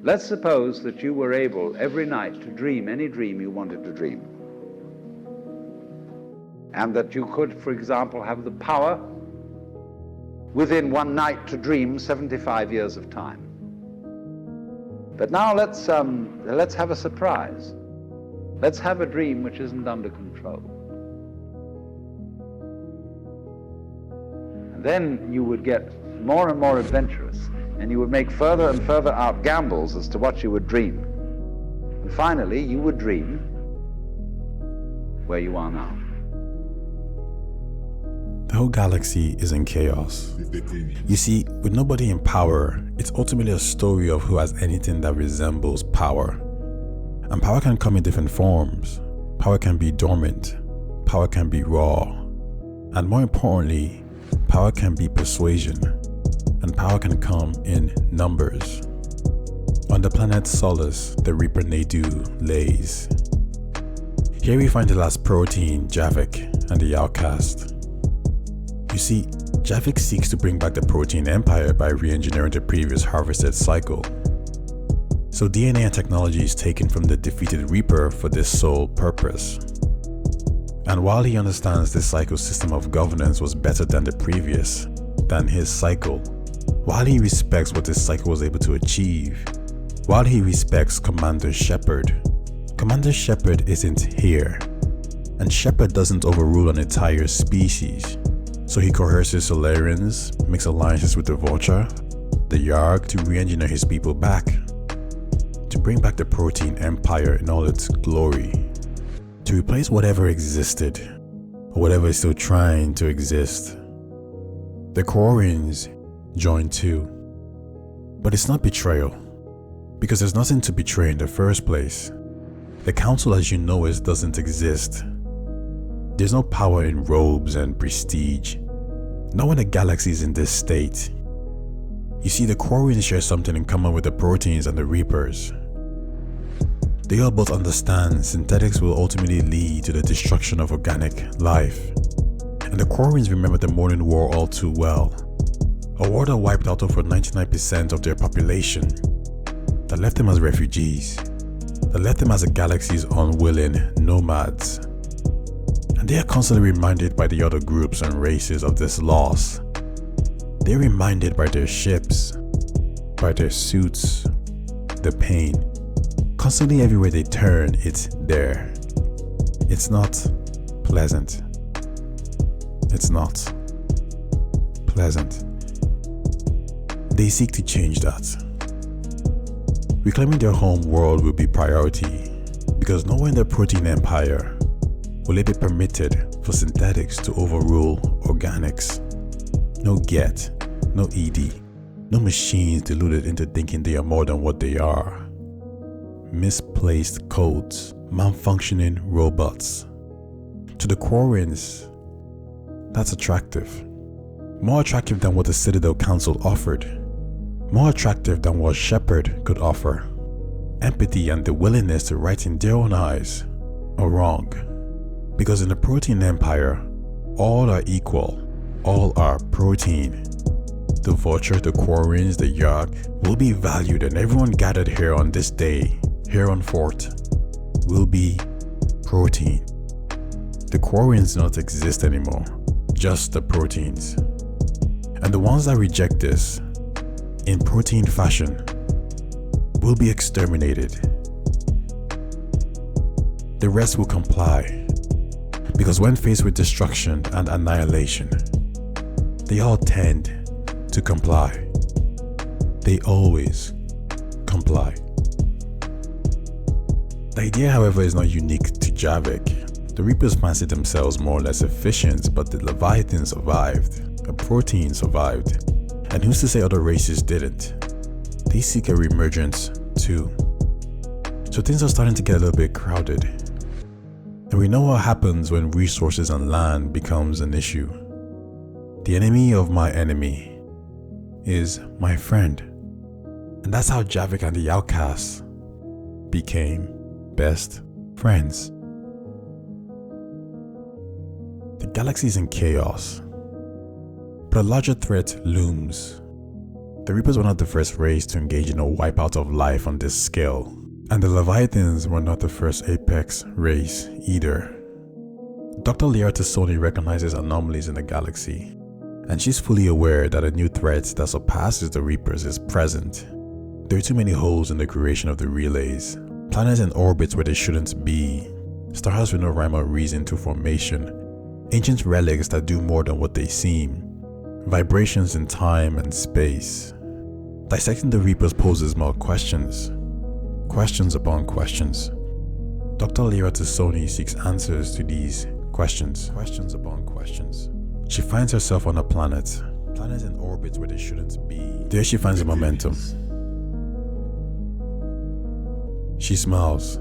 Let's suppose that you were able every night to dream any dream you wanted to dream. And that you could, for example, have the power within one night to dream 75 years of time. But now let's have a surprise. Let's have a dream which isn't under control. And then you would get more and more adventurous, and you would make further and further out gambles as to what you would dream. And finally, you would dream where you are now. The whole galaxy is in chaos. You see, with nobody in power, it's ultimately a story of who has anything that resembles power. And power can come in different forms. Power can be dormant. Power can be raw. And more importantly, power can be persuasion. And power can come in numbers. On the planet Solus, the Reaper Nadu lays. Here we find the last protein, Javik, and the Outcast. You see, Javik seeks to bring back the protein empire by re-engineering the previous harvested cycle. So DNA and technology is taken from the defeated Reaper for this sole purpose. And while he understands this cycle system of governance was better than the previous, than his cycle, while he respects what this cycle was able to achieve, while he respects Commander Shepard isn't here. And Shepard doesn't overrule an entire species. So he coerces Solarians, makes alliances with the Vulture, the Yarg to re-engineer his people back, to bring back the protein empire in all its glory, to replace whatever existed, or whatever is still trying to exist. The Quarians join too. But it's not betrayal, because there's nothing to betray in the first place. The Council as you know it doesn't exist. There's no power in robes and prestige. Not when the galaxy is in this state. You see, the Quarians share something in common with the Proteins and the Reapers. They all both understand synthetics will ultimately lead to the destruction of organic life. And the Quarians remember the Morning War all too well. A war that wiped out over 99% of their population, that left them as refugees, that left them as a galaxy's unwilling nomads. And they are constantly reminded by the other groups and races of this loss. They're reminded by their ships, by their suits, the pain. Constantly everywhere they turn, it's there. It's not pleasant. It's not pleasant. They seek to change that. Reclaiming their home world will be priority, because nowhere in the protein empire will it be permitted for synthetics to overrule organics. No Geth, no Edi, no machines deluded into thinking they are more than what they are. Misplaced codes, malfunctioning robots. To the Quarians, that's attractive. More attractive than what the Citadel Council offered. More attractive than what Shepard could offer. Empathy and the willingness to right in their own eyes a wrong. Because in the protein empire, all are equal, all are protein. The Vulture, the Quarians, the Yarg will be valued, and everyone gathered here on this day, here on Fort, will be protein. The Quarians do not exist anymore, just the proteins. And the ones that reject this, in protein fashion, will be exterminated. The rest will comply. Because when faced with destruction and annihilation, they all tend to comply. They always comply. The idea, however, is not unique to Javik. The Reapers fancied themselves more or less efficient, but the Leviathan survived, the Protein survived, and who's to say other races didn't? They seek a reemergence too. So things are starting to get a little bit crowded. And we know what happens when resources and land becomes an issue. The enemy of my enemy is my friend. And that's how Javik and the Outcasts became best friends. The galaxy is in chaos, but a larger threat looms. The Reapers were not the first race to engage in a wipeout of life on this scale, and the Leviathans were not the first apex race either. Dr. Liara Tassoni recognizes anomalies in the galaxy, and she's fully aware that a new threat that surpasses the Reapers is present. There are too many holes in the creation of the relays, planets in orbits where they shouldn't be, stars with no rhyme or reason to formation, ancient relics that do more than what they seem, vibrations in time and space. Dissecting the Reapers poses more questions. Questions upon questions. Dr. Liara Tassoni seeks answers to these questions. Questions upon questions. She finds herself on a planet. Planets in orbits where they shouldn't be. There she finds a momentum. She smiles.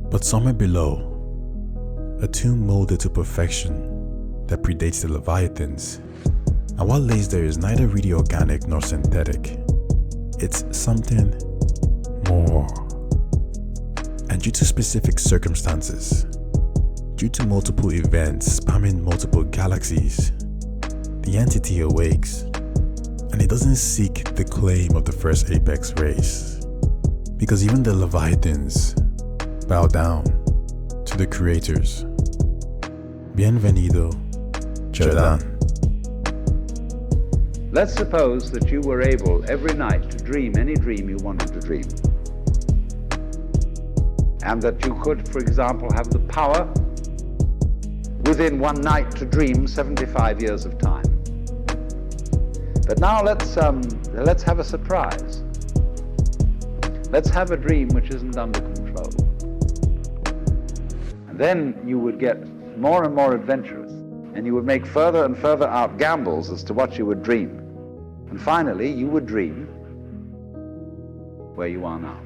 But somewhere below, a tomb molded to perfection that predates the Leviathans. And what lays there is neither really organic nor synthetic. It's something more. And due to specific circumstances, due to multiple events spanning multiple galaxies, the entity awakes, and it doesn't seek the claim of the first apex race, because even the Leviathans bow down to the creators. Bienvenido, Jaardan. Let's suppose that you were able every night to dream any dream you wanted to dream. And that you could, for example, have the power within one night to dream 75 years of time. But now let's have a surprise. Let's have a dream which isn't under control. And then you would get more and more adventurous, and you would make further and further out gambles as to what you would dream. And finally, you would dream where you are now.